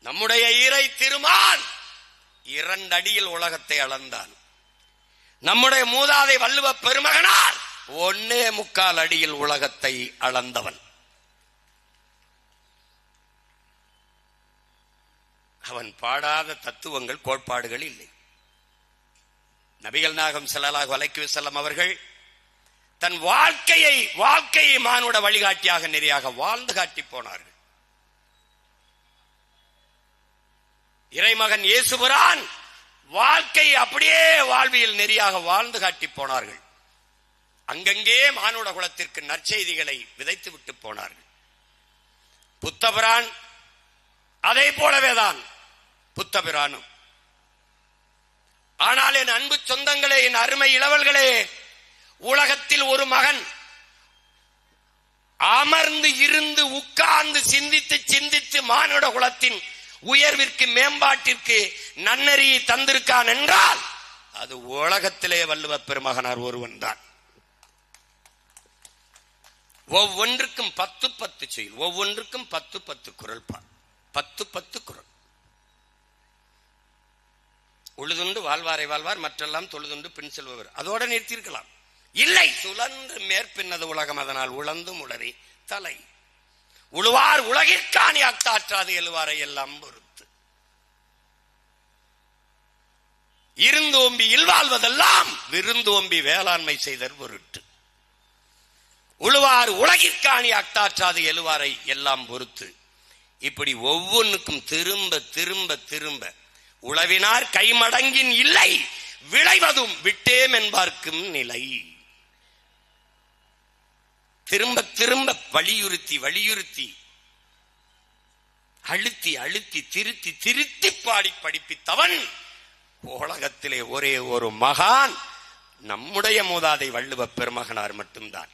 நம்முடைய இறை திருமால் 2 அடியில் உலகத்தை அளந்தான். நம்முடைய மூதாதை வள்ளுவ பெருமகனார் 1.25 அடியில் உலகத்தை அளந்தவன். அவன் பாடாத தத்துவங்கள் கோட்பாடுகள் இல்லை. நபிகள் நாயகம் ஸல்லல்லாஹு அலைஹி வஸல்லம் அவர்கள் தன் வாழ்க்கையை மானுட வழிகாட்டியாக நெறியாக வாழ்ந்து காட்டி போனார்கள். இறைமகன் இயேசுபிரான் வாழ்க்கை அப்படியே வாழ்வியல் நெறியாக வாழ்ந்து காட்டி போனார்கள். அங்கங்கே மானுட குலத்திற்கு நற்செய்திகளை விதைத்து விட்டு போனார்கள். புத்தபிரான் அதை போலவேதான் புத்தபிரானும். ஆனால் என் அன்பு சொந்தங்களே, என் அருமை இளவல்களே, உலகத்தில் ஒரு மகன் அமர்ந்து இருந்து உட்கார்ந்து சிந்தித்து மானுட குலத்தின் உயர்விற்கு மேம்பாட்டிற்கு நன்னெறியை தந்திருக்கான் என்றால் அது உலகத்திலே வள்ளுவ பெருமகனார் ஒருவன் தான். ஒவ்வொன்றுக்கும் 10 செயல், ஒவ்வொன்றுக்கும் 10 குரல், 10 குரல். உழுதுண்டு வாழ்வாரை வாழ்வார், மற்றெல்லாம் தொழுதுண்டு பின் செல்பவர். அதோட நிறுத்தியிருக்கலாம். இல்லை, சுழன்று மேற்பின்னது உலகம், அதனால் உழந்தும் உளறி தலை. உழுவார் உலகிற்காணி அத்தாற்றாது எழுவாரை எல்லாம் பொறுத்து. இருந்தோம்பி இல்வாழ்வதெல்லாம் விருந்தோம்பி வேளாண்மை செய்தற் பொருட்டு. உழுவார் உலகிற்காணி அத்தாற்றாது எழுவாரை எல்லாம் பொறுத்து. இப்படி ஒவ்வொன்றுக்கும் திரும்ப திரும்ப திரும்ப உழவினார் கைமடங்கின் இல்லை, விளைவதும் விட்டேம் என்பார்க்கும் நிலை. திரும்ப திரும்ப வலியுறுத்தி அழுத்தி திருத்தி பாடி படிப்பித்தவன் உலகத்திலே ஒரே ஒரு மகான் நம்முடைய மூதாதை வள்ளுவ பெருமகனார் மட்டும்தான்.